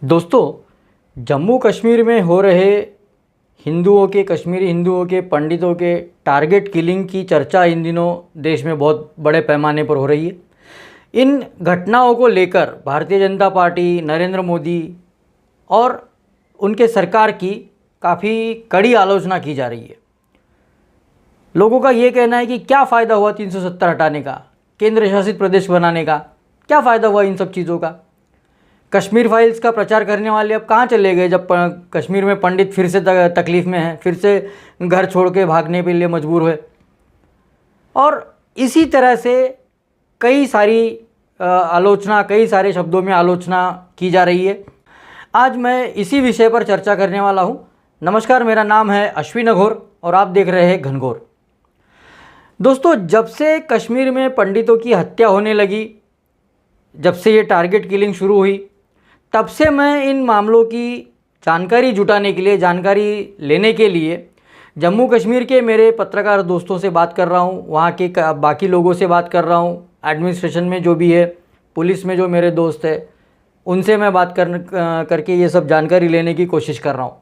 दोस्तों, जम्मू कश्मीर में हो रहे कश्मीरी हिंदुओं के पंडितों के टारगेट किलिंग की चर्चा इन दिनों देश में बहुत बड़े पैमाने पर हो रही है। इन घटनाओं को लेकर भारतीय जनता पार्टी, नरेंद्र मोदी और उनके सरकार की काफ़ी कड़ी आलोचना की जा रही है। लोगों का ये कहना है कि क्या फ़ायदा हुआ 370 हटाने का, केंद्र शासित प्रदेश बनाने का, क्या फ़ायदा हुआ इन सब चीज़ों का। कश्मीर फाइल्स का प्रचार करने वाले अब कहाँ चले गए जब कश्मीर में पंडित फिर से तकलीफ़ में हैं, फिर से घर छोड़ के भागने के लिए मजबूर हुए। और इसी तरह से कई सारे शब्दों में आलोचना की जा रही है। आज मैं इसी विषय पर चर्चा करने वाला हूँ। नमस्कार, मेरा नाम है अश्विन अघोर और आप देख रहे हैं घनघोर। दोस्तों, जब से कश्मीर में पंडितों की हत्या होने लगी, जब से ये टारगेट किलिंग शुरू हुई, तब से मैं इन मामलों की जानकारी जुटाने के लिए, जानकारी लेने के लिए जम्मू कश्मीर के मेरे पत्रकार दोस्तों से बात कर रहा हूँ, वहाँ के बाकी लोगों से बात कर रहा हूँ, एडमिनिस्ट्रेशन में जो भी है, पुलिस में जो मेरे दोस्त हैं, उनसे मैं बात करके ये सब जानकारी लेने की कोशिश कर रहा हूँ।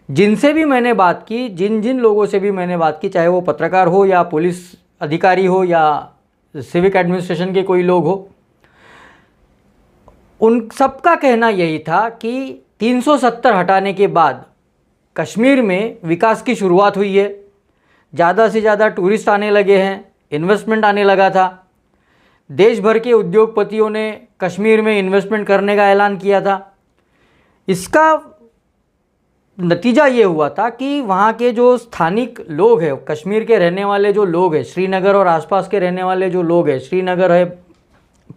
जिनसे भी मैंने बात की, जिन लोगों से भी मैंने बात की, चाहे वो पत्रकार हो या पुलिस अधिकारी हो या सिविक एडमिनिस्ट्रेशन के कोई लोग हो, उन सबका कहना यही था कि 370 हटाने के बाद कश्मीर में विकास की शुरुआत हुई है। ज़्यादा से ज़्यादा टूरिस्ट आने लगे हैं, इन्वेस्टमेंट आने लगा था। देश भर के उद्योगपतियों ने कश्मीर में इन्वेस्टमेंट करने का ऐलान किया था। इसका नतीजा ये हुआ था कि वहाँ के जो स्थानिक लोग हैं, कश्मीर के रहने वाले जो लोग हैं, श्रीनगर और आसपास के रहने वाले जो लोग हैं, श्रीनगर है,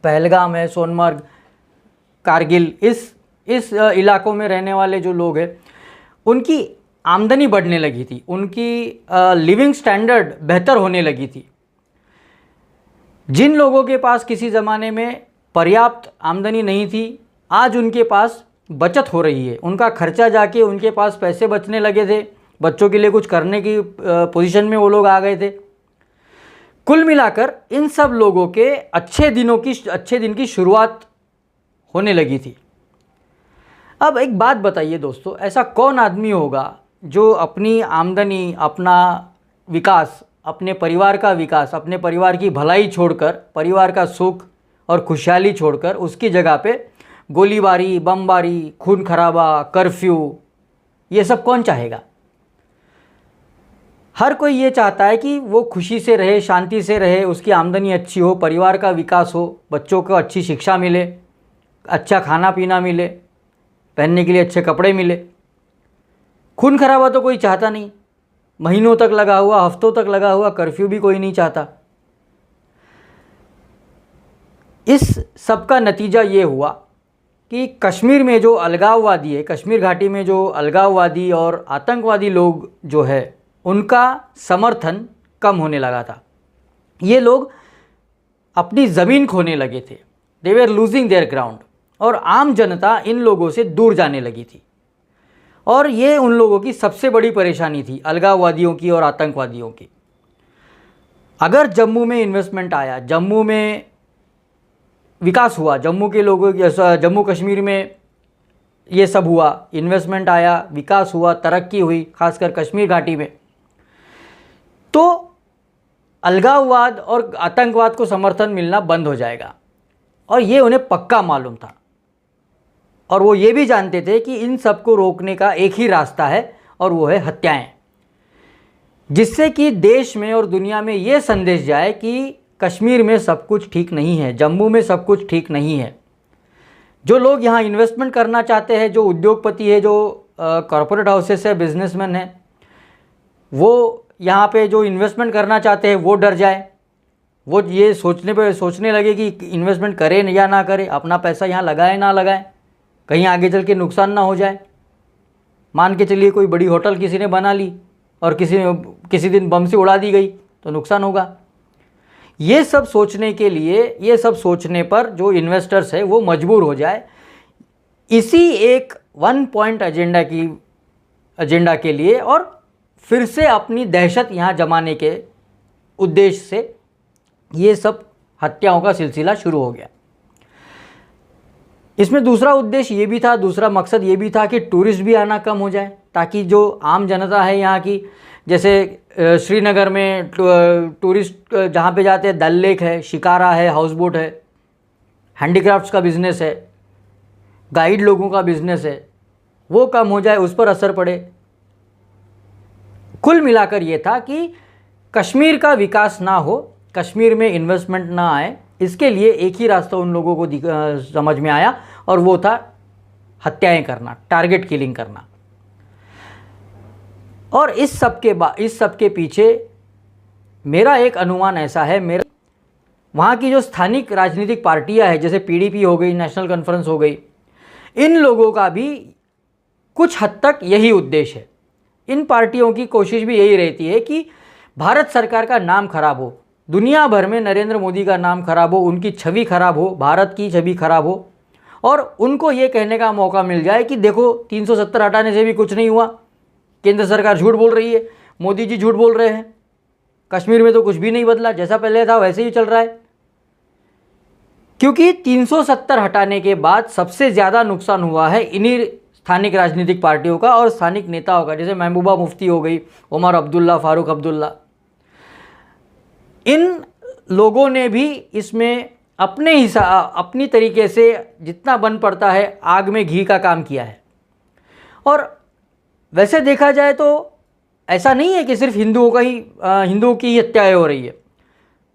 पहलगाम है, सोनमर्ग, कारगिल, इस इलाकों में रहने वाले जो लोग हैं, उनकी आमदनी बढ़ने लगी थी, उनकी लिविंग स्टैंडर्ड बेहतर होने लगी थी। जिन लोगों के पास किसी ज़माने में पर्याप्त आमदनी नहीं थी, आज उनके पास बचत हो रही है, उनका खर्चा जाके उनके पास पैसे बचने लगे थे, बच्चों के लिए कुछ करने की पोजीशन में वो लोग आ गए थे। कुल मिलाकर इन सब लोगों के अच्छे दिन की शुरुआत होने लगी थी। अब एक बात बताइए दोस्तों, ऐसा कौन आदमी होगा जो अपनी आमदनी, अपना विकास, अपने परिवार का विकास, अपने परिवार की भलाई छोड़कर, परिवार का सुख और खुशहाली छोड़कर उसकी जगह पे गोलीबारी, बमबारी, खून खराबा, कर्फ्यू, ये सब कौन चाहेगा। हर कोई ये चाहता है कि वो खुशी से रहे, शांति से रहे, उसकी आमदनी अच्छी हो, परिवार का विकास हो, बच्चों को अच्छी शिक्षा मिले, अच्छा खाना पीना मिले, पहनने के लिए अच्छे कपड़े मिले। खून खराबा तो कोई चाहता नहीं। महीनों तक लगा हुआ, हफ्तों तक लगा हुआ कर्फ्यू भी कोई नहीं चाहता। इस सब का नतीजा ये हुआ कि कश्मीर में जो अलगाववादी है, कश्मीर घाटी में जो अलगाववादी और आतंकवादी लोग जो है, उनका समर्थन कम होने लगा था। ये लोग अपनी ज़मीन खोने लगे थे, दे वर लूजिंग देयर ग्राउंड, और आम जनता इन लोगों से दूर जाने लगी थी। और ये उन लोगों की सबसे बड़ी परेशानी थी, अलगाववादियों की और आतंकवादियों की। अगर जम्मू में इन्वेस्टमेंट आया, जम्मू में विकास हुआ, जम्मू कश्मीर में ये सब हुआ, इन्वेस्टमेंट आया, विकास हुआ, तरक्की हुई, खासकर कश्मीर घाटी में, तो अलगाववाद और आतंकवाद को समर्थन मिलना बंद हो जाएगा। और ये उन्हें पक्का मालूम था, और वो ये भी जानते थे कि इन सब को रोकने का एक ही रास्ता है, और वो है हत्याएं, जिससे कि देश में और दुनिया में ये संदेश जाए कि कश्मीर में सब कुछ ठीक नहीं है, जम्मू में सब कुछ ठीक नहीं है। जो लोग यहाँ इन्वेस्टमेंट करना चाहते हैं, जो उद्योगपति है, जो कॉरपोरेट हाउसेस है, बिजनेसमैन है, वो यहाँ पे जो इन्वेस्टमेंट करना चाहते हैं वो डर जाए, वो ये सोचने लगे कि इन्वेस्टमेंट करें या ना करें, अपना पैसा यहाँ लगाए ना लगाए, कहीं आगे चल के नुकसान ना हो जाए। मान के चलिए कोई बड़ी होटल किसी ने बना ली और किसी दिन बम से उड़ा दी गई तो नुकसान होगा। ये सब सोचने पर जो इन्वेस्टर्स है वो मजबूर हो जाए, इसी एक वन पॉइंट एजेंडा के लिए, और फिर से अपनी दहशत यहाँ जमाने के उद्देश्य से ये सब हत्याओं का सिलसिला शुरू हो गया। इसमें दूसरा उद्देश्य ये भी था, दूसरा मकसद ये भी था कि टूरिस्ट भी आना कम हो जाए, ताकि जो आम जनता है यहाँ की, जैसे श्रीनगर में टूरिस्ट जहाँ पे जाते हैं, डल लेक है, शिकारा है, हाउस बोट है, हैंडीक्राफ्ट्स का बिज़नेस है, गाइड लोगों का बिज़नेस है, वो कम हो जाए, उस पर असर पड़े। कुल मिलाकर ये था कि कश्मीर का विकास ना हो, कश्मीर में इन्वेस्टमेंट ना आए, इसके लिए एक ही रास्ता उन लोगों को समझ में आया, और वो था हत्याएं करना, टारगेट किलिंग करना। और इस सब के पीछे मेरा एक अनुमान ऐसा है, वहाँ की जो स्थानिक राजनीतिक पार्टियां हैं, जैसे पीडीपी हो गई, नेशनल कॉन्फ्रेंस हो गई, इन लोगों का भी कुछ हद तक यही उद्देश्य है। इन पार्टियों की कोशिश भी यही रहती है कि भारत सरकार का नाम खराब हो, दुनिया भर में नरेंद्र मोदी का नाम खराब हो, उनकी छवि खराब हो, भारत की छवि खराब हो, और उनको ये कहने का मौका मिल जाए कि देखो 370 हटाने से भी कुछ नहीं हुआ, केंद्र सरकार झूठ बोल रही है, मोदी जी झूठ बोल रहे हैं, कश्मीर में तो कुछ भी नहीं बदला, जैसा पहले था वैसे ही चल रहा है। क्योंकि 370 हटाने के बाद सबसे ज़्यादा नुकसान हुआ है इन्हीं स्थानिक राजनीतिक पार्टियों का और स्थानिक नेताओं का, जैसे महबूबा मुफ्ती हो गई, उमर अब्दुल्ला, फारूक अब्दुल्ला। इन लोगों ने भी इसमें अपनी तरीके से जितना बन पड़ता है आग में घी का काम किया है। और वैसे देखा जाए तो ऐसा नहीं है कि सिर्फ हिंदुओं की ही हत्याएं हो रही है,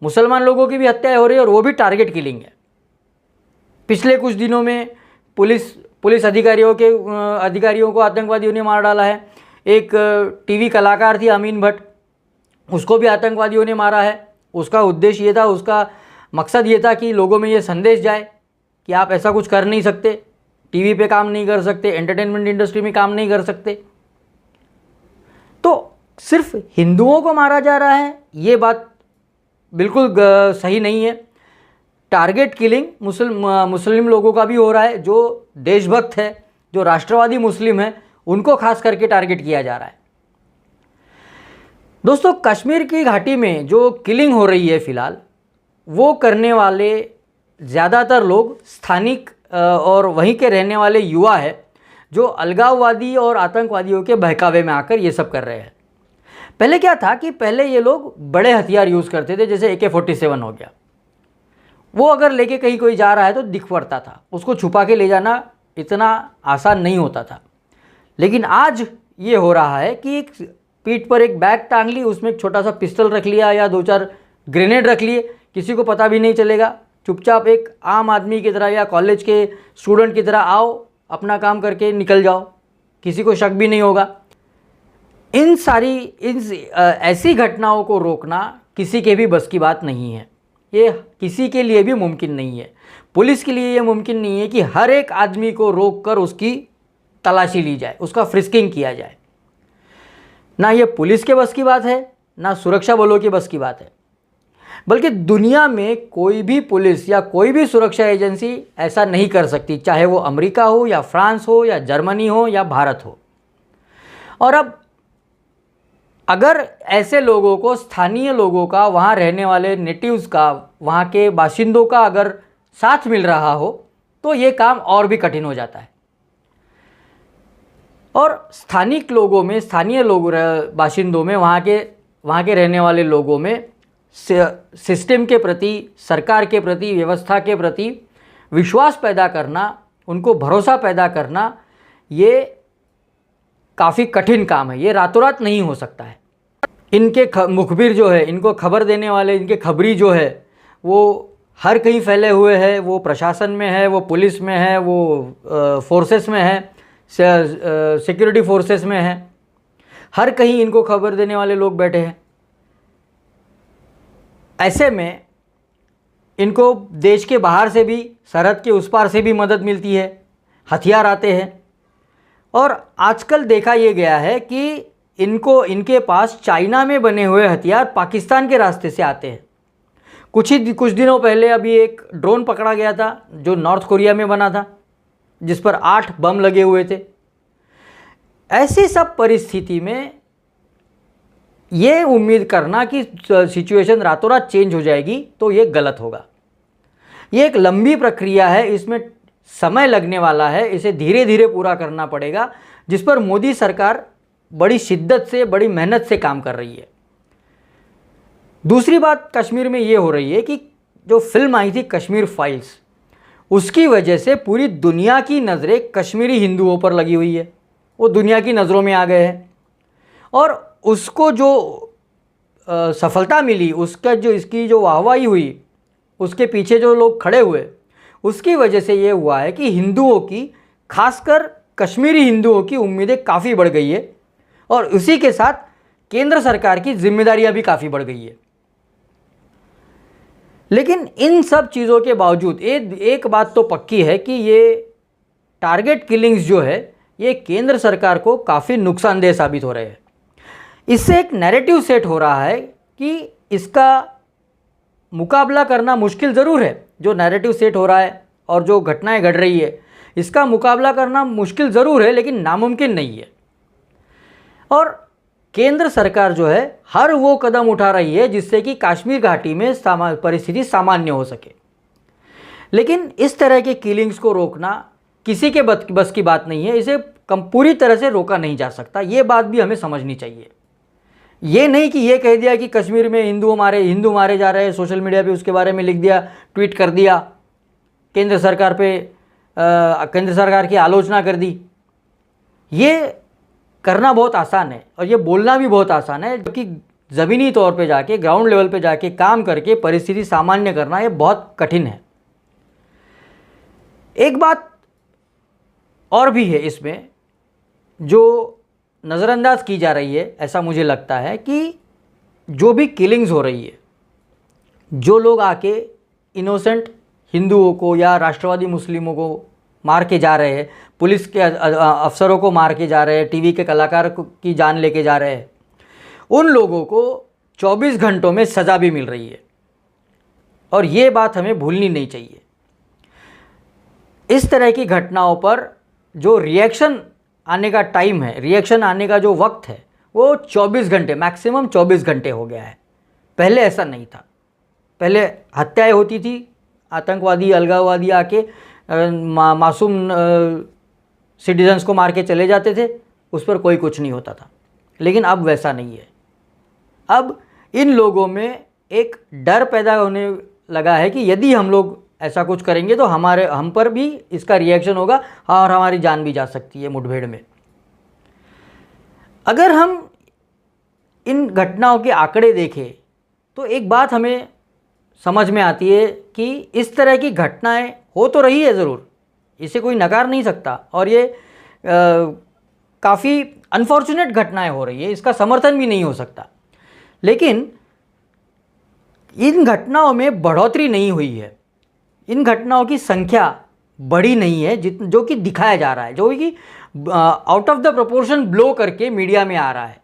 मुसलमान लोगों की भी हत्याएं हो रही है, और वो भी टारगेट किलिंग है। पिछले कुछ दिनों में पुलिस अधिकारियों को आतंकवादियों ने मार डाला है। एक टीवी कलाकार थी अमीन भट्ट, उसको भी आतंकवादियों ने मारा है। उसका उद्देश्य ये था, उसका मकसद ये था कि लोगों में ये संदेश जाए कि आप ऐसा कुछ कर नहीं सकते, टीवी पे काम नहीं कर सकते, एंटरटेनमेंट इंडस्ट्री में काम नहीं कर सकते। तो सिर्फ हिंदुओं को मारा जा रहा है, ये बात बिल्कुल सही नहीं है। टारगेट किलिंग मुस्लिम लोगों का भी हो रहा है, जो देशभक्त है, जो राष्ट्रवादी मुस्लिम है, उनको खास करके टारगेट किया जा रहा है। दोस्तों, कश्मीर की घाटी में जो किलिंग हो रही है फ़िलहाल, वो करने वाले ज़्यादातर लोग स्थानिक और वहीं के रहने वाले युवा है, जो अलगाववादी और आतंकवादियों के बहकावे में आकर ये सब कर रहे हैं। पहले क्या था कि पहले ये लोग बड़े हथियार यूज़ करते थे, जैसे AK-47 हो गया, वो अगर लेके कहीं कोई जा रहा है तो दिख पड़ता था, उसको छुपा के ले जाना इतना आसान नहीं होता था। लेकिन आज ये हो रहा है कि पीठ पर एक बैग टांग ली, उसमें एक छोटा सा पिस्टल रख लिया या 2-4 ग्रेनेड रख लिए, किसी को पता भी नहीं चलेगा। चुपचाप एक आम आदमी की तरह या कॉलेज के स्टूडेंट की तरह आओ, अपना काम करके निकल जाओ, किसी को शक भी नहीं होगा। ऐसी घटनाओं को रोकना किसी के भी बस की बात नहीं है, ये किसी के लिए भी मुमकिन नहीं है। पुलिस के लिए ये मुमकिन नहीं है कि हर एक आदमी को रोककर उसकी तलाशी ली जाए, उसका फ्रिस्किंग किया जाए। ना ये पुलिस के बस की बात है, ना सुरक्षा बलों की बस की बात है, बल्कि दुनिया में कोई भी पुलिस या कोई भी सुरक्षा एजेंसी ऐसा नहीं कर सकती, चाहे वो अमेरिका हो या फ्रांस हो या जर्मनी हो या भारत हो। और अब अगर ऐसे लोगों को, स्थानीय लोगों का, वहाँ रहने वाले नेटिव्स का, वहाँ के बाशिंदों का अगर साथ मिल रहा हो तो ये काम और भी कठिन हो जाता है। और स्थानीय बाशिंदों में, वहाँ के रहने वाले लोगों में सिस्टम के प्रति, सरकार के प्रति, व्यवस्था के प्रति विश्वास पैदा करना, उनको भरोसा पैदा करना, ये काफ़ी कठिन काम है, ये रातों रात नहीं हो सकता है। इनके मुखबिर जो है, इनको खबर देने वाले, इनके खबरी जो है, वो हर कहीं फैले हुए हैं। वो प्रशासन में है, वो पुलिस में है, वो फोर्सेस में है, सिक्योरिटी फोर्सेस में है, हर कहीं इनको खबर देने वाले लोग बैठे हैं। ऐसे में इनको देश के बाहर से भी, सरहद के उस पार से भी मदद मिलती है, हथियार आते हैं। और आजकल देखा ये गया है कि इनके पास चाइना में बने हुए हथियार पाकिस्तान के रास्ते से आते हैं। कुछ दिनों पहले अभी एक ड्रोन पकड़ा गया था जो नॉर्थ कोरिया में बना था, जिस पर 8 बम लगे हुए थे। ऐसी सब परिस्थिति में ये उम्मीद करना कि सिचुएशन रातों रात चेंज हो जाएगी, तो ये गलत होगा। ये एक लंबी प्रक्रिया है, इसमें समय लगने वाला है, इसे धीरे धीरे पूरा करना पड़ेगा, जिस पर मोदी सरकार बड़ी शिद्दत से, बड़ी मेहनत से काम कर रही है। दूसरी बात कश्मीर में ये हो रही है कि जो फिल्म आई थी कश्मीर फाइल्स, उसकी वजह से पूरी दुनिया की नज़रें कश्मीरी हिंदुओं पर लगी हुई है। वो दुनिया की नज़रों में आ गए हैं और उसको जो सफलता मिली, उसका जो इसकी जो वाहवाही हुई, उसके पीछे जो लोग खड़े हुए, उसकी वजह से ये हुआ है कि हिंदुओं की, खासकर कश्मीरी हिंदुओं की उम्मीदें काफ़ी बढ़ गई है और उसी के साथ केंद्र सरकार की जिम्मेदारियां भी काफ़ी बढ़ गई है। लेकिन इन सब चीज़ों के बावजूद एक बात तो पक्की है कि ये टारगेट किलिंग्स जो है ये केंद्र सरकार को काफ़ी नुकसानदेह साबित हो रहे हैं। इससे एक नैरेटिव सेट हो रहा है कि इसका मुकाबला करना मुश्किल ज़रूर है। जो नैरेटिव सेट हो रहा है और जो घटनाएं घट रही है, इसका मुकाबला करना मुश्किल ज़रूर है, लेकिन नामुमकिन नहीं है। और केंद्र सरकार जो है हर वो कदम उठा रही है जिससे कि कश्मीर घाटी में परिस्थिति सामान्य हो सके। लेकिन इस तरह के किलिंग्स को रोकना किसी के बस की बात नहीं है। इसे पूरी तरह से रोका नहीं जा सकता, ये बात भी हमें समझनी चाहिए। ये नहीं कि ये कह दिया कि कश्मीर में हिंदू मारे जा रहे हैं, सोशल मीडिया पे उसके बारे में लिख दिया, ट्वीट कर दिया, केंद्र सरकार की आलोचना कर दी। ये करना बहुत आसान है और ये बोलना भी बहुत आसान है, जबकि ज़मीनी तौर पे जाके, ग्राउंड लेवल पे जाके काम करके परिस्थिति सामान्य करना ये बहुत कठिन है। एक बात और भी है इसमें जो नज़रअंदाज की जा रही है, ऐसा मुझे लगता है कि जो भी किलिंग्स हो रही है, जो लोग आके इनोसेंट हिंदुओं को या राष्ट्रवादी मुस्लिमों को मार के जा रहे हैं, पुलिस के अफसरों को मार के जा रहे हैं, टीवी के कलाकार की जान लेके जा रहे हैं, उन लोगों को 24 घंटों में सज़ा भी मिल रही है और ये बात हमें भूलनी नहीं चाहिए। इस तरह की घटनाओं पर जो रिएक्शन आने का टाइम है, रिएक्शन आने का जो वक्त है, वो 24 घंटे, मैक्सिमम 24 घंटे हो गया है। पहले ऐसा नहीं था। पहले हत्याएं होती थी, आतंकवादी, अलगाववादी आके मासूम सिटीजन्स को मार के चले जाते थे, उस पर कोई कुछ नहीं होता था। लेकिन अब वैसा नहीं है। अब इन लोगों में एक डर पैदा होने लगा है कि यदि हम लोग ऐसा कुछ करेंगे तो हम पर भी इसका रिएक्शन होगा और हमारी जान भी जा सकती है मुठभेड़ में। अगर हम इन घटनाओं के आंकड़े देखें तो एक बात हमें समझ में आती है कि इस तरह की घटनाएं हो तो रही है ज़रूर, इसे कोई नकार नहीं सकता, और ये काफ़ी अनफॉर्चुनेट घटनाएं हो रही है, इसका समर्थन भी नहीं हो सकता। लेकिन इन घटनाओं में बढ़ोतरी नहीं हुई है, इन घटनाओं की संख्या बढ़ी नहीं है, जो कि दिखाया जा रहा है, जो कि out of the proportion blow करके मीडिया में आ रहा है।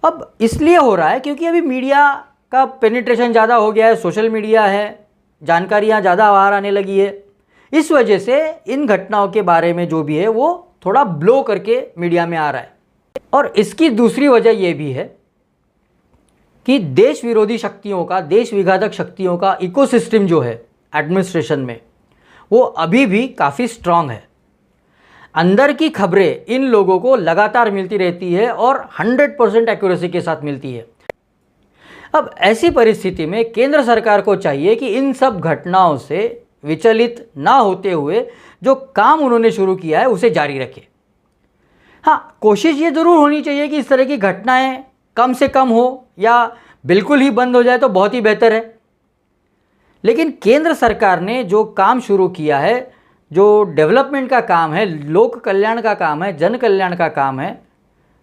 अब इसलिए हो रहा है क्योंकि अभी मीडिया का पेनिट्रेशन ज़्यादा हो गया है, सोशल मीडिया है, जानकारियाँ ज़्यादा बाहर आने लगी है। इस वजह से इन घटनाओं के बारे में जो भी है वो थोड़ा ब्लो करके मीडिया में आ रहा है। और इसकी दूसरी वजह यह भी है कि देश विरोधी शक्तियों का, देश विघातक शक्तियों का इकोसिस्टम जो है एडमिनिस्ट्रेशन में, वो अभी भी काफ़ी स्ट्रांग है। अंदर की खबरें इन लोगों को लगातार मिलती रहती है और 100% एक्यूरेसी के साथ मिलती है। अब ऐसी परिस्थिति में केंद्र सरकार को चाहिए कि इन सब घटनाओं से विचलित ना होते हुए जो काम उन्होंने शुरू किया है उसे जारी रखे। हाँ, कोशिश ये ज़रूर होनी चाहिए कि इस तरह की घटनाएं कम से कम हो या बिल्कुल ही बंद हो जाए तो बहुत ही बेहतर है। लेकिन केंद्र सरकार ने जो काम शुरू किया है, जो डेवलपमेंट का काम है, लोक कल्याण का काम है, जन कल्याण का काम है,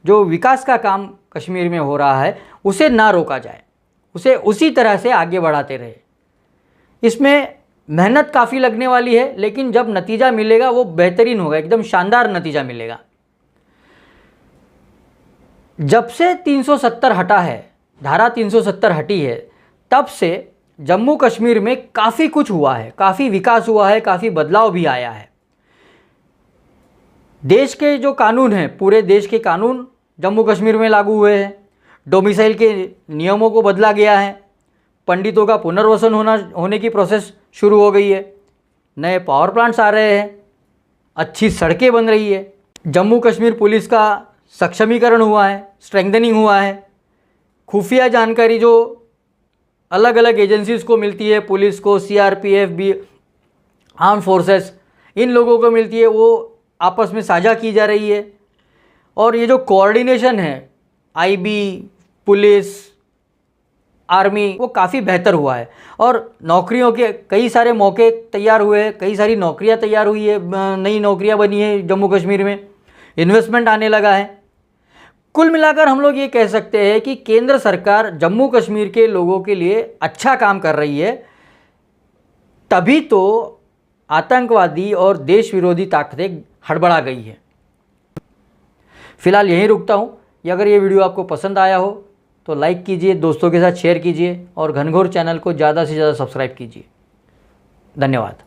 जो विकास का काम कश्मीर में हो रहा है, उसे ना रोका जाए, उसे उसी तरह से आगे बढ़ाते रहे। इसमें मेहनत काफ़ी लगने वाली है, लेकिन जब नतीजा मिलेगा वो बेहतरीन होगा, एकदम शानदार नतीजा मिलेगा। जब से 370 हटा है, धारा 370 हटी है, तब से जम्मू कश्मीर में काफ़ी कुछ हुआ है, काफ़ी विकास हुआ है, काफ़ी बदलाव भी आया है। देश के जो कानून हैं, पूरे देश के कानून जम्मू कश्मीर में लागू हुए हैं। डोमिसाइल के नियमों को बदला गया है। पंडितों का पुनर्वसन होने की प्रोसेस शुरू हो गई है। नए पावर प्लांट्स आ रहे हैं, अच्छी सड़कें बन रही है, जम्मू कश्मीर पुलिस का सक्षमीकरण हुआ है, स्ट्रेंथनिंग हुआ है, खुफिया जानकारी जो अलग अलग एजेंसीज़ को मिलती है, पुलिस को, सीआरपीएफ भी, आर्म फोर्सेस, इन लोगों को मिलती है, वो आपस में साझा की जा रही है। और ये जो कोऑर्डिनेशन है आईबी, पुलिस, आर्मी, वो काफ़ी बेहतर हुआ है और नौकरियों के कई सारे मौके तैयार हुए हैं, कई सारी नौकरियां तैयार हुई है, नई नौकरियां बनी है जम्मू कश्मीर में, इन्वेस्टमेंट आने लगा है। कुल मिलाकर हम लोग ये कह सकते हैं कि केंद्र सरकार जम्मू कश्मीर के लोगों के लिए अच्छा काम कर रही है, तभी तो आतंकवादी और देश विरोधी ताकतें हड़बड़ा गई है। फिलहाल यहीं रुकता हूँ। अगर ये वीडियो आपको पसंद आया हो तो लाइक कीजिए, दोस्तों के साथ शेयर कीजिए और घनघोर चैनल को ज़्यादा से ज़्यादा सब्सक्राइब कीजिए। धन्यवाद।